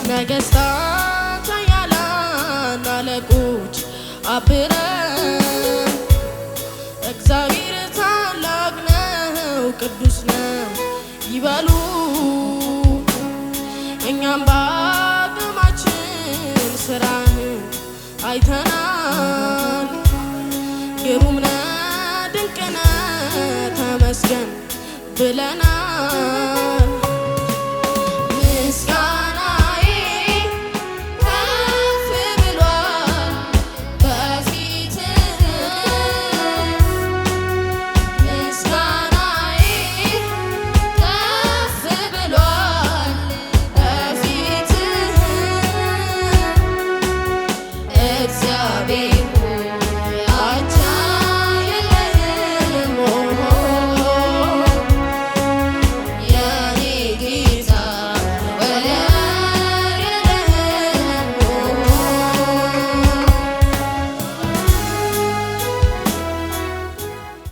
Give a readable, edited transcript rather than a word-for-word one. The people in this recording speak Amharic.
ነገስታት ኃያላን አለቆች አብረን እግዚአብሔር ታላቅ ነው ቅዱስ ነው ይበሉ እኛም በአቅማችን ስራህን አይተናል ግሩም ነህ ድንቅ ነህ ተመስገን ብለናል